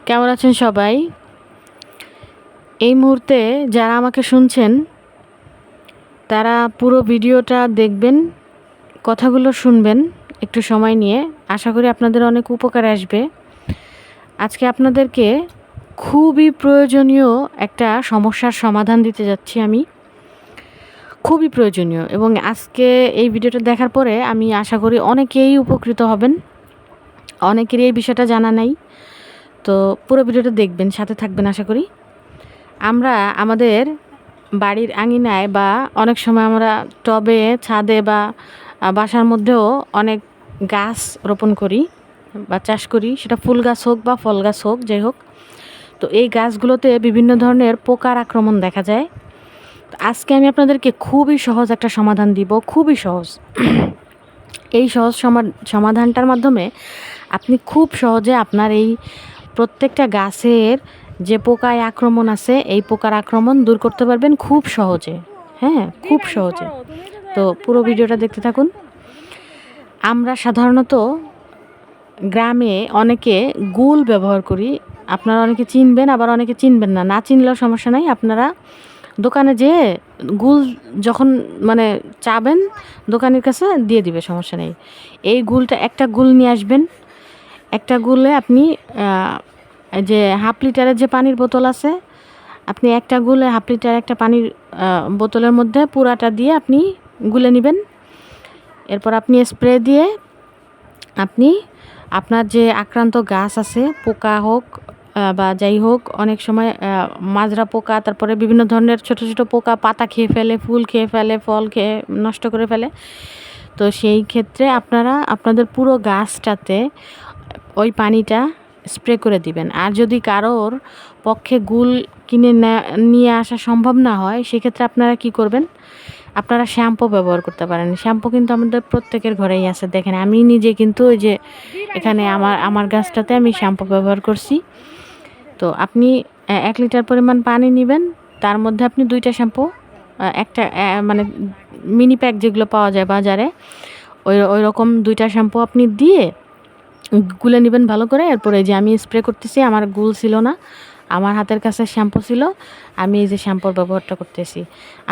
কেমন আছেন সবাই? এই মুহূর্তে যারা আমাকে শুনছেন তারা পুরো ভিডিওটা দেখবেন, কথাগুলো শুনবেন একটু সময় নিয়ে। আশা করি আপনাদের অনেক উপকারে আসবে। আজকে আপনাদেরকে খুবই প্রয়োজনীয় একটা সমস্যার সমাধান দিতে যাচ্ছি আমি। খুবই প্রয়োজনীয়, এবং আজকে এই ভিডিওটা দেখার পরে আমি আশা করি অনেকেই উপকৃত হবেন। অনেকেরই এই বিষয়টা জানা নাই। তো পুরো ভিডিওটা দেখবেন, সাথে থাকবেন আশা করি। আমরা আমাদের বাড়ির আঙিনায় বা অনেক সময় আমরা টবে, ছাদে বা বাসার মধ্যেও অনেক গাছ রোপণ করি বা চাষ করি, সেটা ফুল গাছ হোক বা ফল গাছ হোক, যাই হোক। তো এই গাছগুলোতে বিভিন্ন ধরনের পোকার আক্রমণ দেখা যায়। আজকে আমি আপনাদেরকে খুবই সহজ একটা সমাধান দিব, খুবই সহজ। এই সহজ সমাধানটার মাধ্যমে আপনি খুব সহজে আপনার এই প্রত্যেকটা গাছের যে পোকায় আক্রমণ আছে, এই পোকার আক্রমণ দূর করতে পারবেন খুব সহজে। হ্যাঁ, খুব সহজে। তো পুরো ভিডিওটা দেখতে থাকুন। আমরা সাধারণত গ্রামে অনেকে গুল ব্যবহার করি। আপনারা অনেকে চিনবেন, আবার অনেকে চিনবেন না। না চিনলেও সমস্যা নাই। আপনারা দোকানে যেয়ে গুল যখন চাবেন, দোকানের কাছে দিয়ে দিবে, সমস্যা নেই। এই গুলটা, একটা গুল নিয়ে আসবেন। একটা গুলে আপনি যে হাফ লিটারের যে পানির বোতল আছে, আপনি একটা গুলে হাফ লিটার একটা পানির বোতলের মধ্যে পুরাটা দিয়ে আপনি গুলে নেবেন। এরপর আপনি স্প্রে দিয়ে আপনি আপনার যে আক্রান্ত গাছ আছে, পোকা হোক বা যাই হোক, অনেক সময় মাজরা পোকা, তারপরে বিভিন্ন ধরনের ছোট ছোট পোকা পাতা খেয়ে ফেলে, ফুল খেয়ে ফেলে, ফল খেয়ে নষ্ট করে ফেলে। তো সেই ক্ষেত্রে আপনারা আপনাদের পুরো গাছটাতে ওই পানিটা স্প্রে করে দিবেন। আর যদি কারোর পক্ষে গুল কিনে নিয়ে আসা সম্ভব না হয়, সেক্ষেত্রে আপনারা কি করবেন? আপনারা শ্যাম্পু ব্যবহার করতে পারেন। শ্যাম্পু কিন্তু আমাদের প্রত্যেকের ঘরেই আছে। দেখেন, আমি নিজে কিন্তু ওই যে এখানে আমার গাছটাতে আমি শ্যাম্পু ব্যবহার করছি। তো আপনি 1 লিটার পরিমাণ পানি নেবেন, তার মধ্যে আপনি 2টা শ্যাম্পু, একটা মিনি প্যাক যেগুলো পাওয়া যায় বাজারে, ওই রকম 2টা শ্যাম্পু আপনি দিয়ে গুলে নেবেন ভালো করে। এরপরে যে আমি স্প্রে করতেছি, আমার গুল ছিল না, আমার হাতের কাছে শ্যাম্পু ছিল, আমি এই যে শ্যাম্পুর ব্যবহারটা করতেছি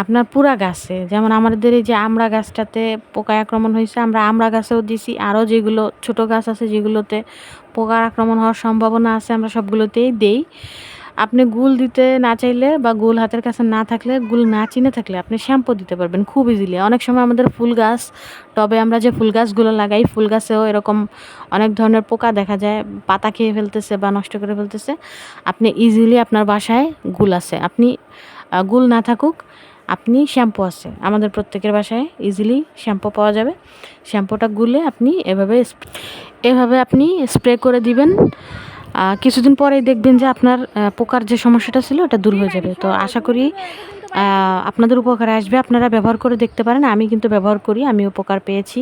আপনার পুরা গাছে। যেমন আমাদের এই যে আমড়া গাছটাতে পোকায় আক্রমণ হয়েছে, আমরা আমড়া গাছেও দিছি। আরও যেগুলো ছোট গাছ আছে যেগুলোতে পোকার আক্রমণ হওয়ার সম্ভাবনা আছে, আমরা সবগুলোতেই দেই। আপনি গুল দিতে না চাইলে বা গুল হাতের কাছে না থাকলে, গুল না চিনে থাকলে আপনি শ্যাম্পু দিতে পারবেন খুব ইজিলি। অনেক সময় আমাদের ফুল গাছ, টবে আমরা যে ফুল গাছগুলো লাগাই, ফুল গাছেও এরকম অনেক ধরনের পোকা দেখা যায়, পাতা খেয়ে ফেলতেছে বা নষ্ট করে ফেলতেছে। আপনি ইজিলি আপনার বাসায় গুল আছে, আপনি গুল না থাকুক, আপনি শ্যাম্পু আছে আমাদের প্রত্যেকের বাসায়, ইজিলি শ্যাম্পু পাওয়া যাবে। শ্যাম্পুটা গুলে আপনি এভাবে আপনি স্প্রে করে দিবেন। কিছুদিন পরেই দেখবেন যে আপনার পোকার যে সমস্যাটা ছিল ওটা দূর হয়ে যাবে। তো আশা করি আপনাদের উপকারে আসবে। আপনারা ব্যবহার করে দেখতে পারেন। আমি কিন্তু ব্যবহার করি, আমি উপকার পেয়েছি।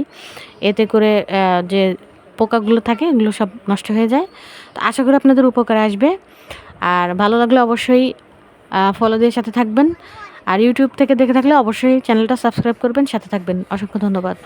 এতে করে যে পোকাগুলো থাকে এগুলো সব নষ্ট হয়ে যায়। তো আশা করি আপনাদের উপকারে আসবে। আর ভালো লাগলে অবশ্যই ফলো দিয়ে সাথে থাকবেন। আর ইউটিউব থেকে দেখে থাকলে অবশ্যই চ্যানেলটা সাবস্ক্রাইব করবেন, সাথে থাকবেন। অসংখ্য ধন্যবাদ।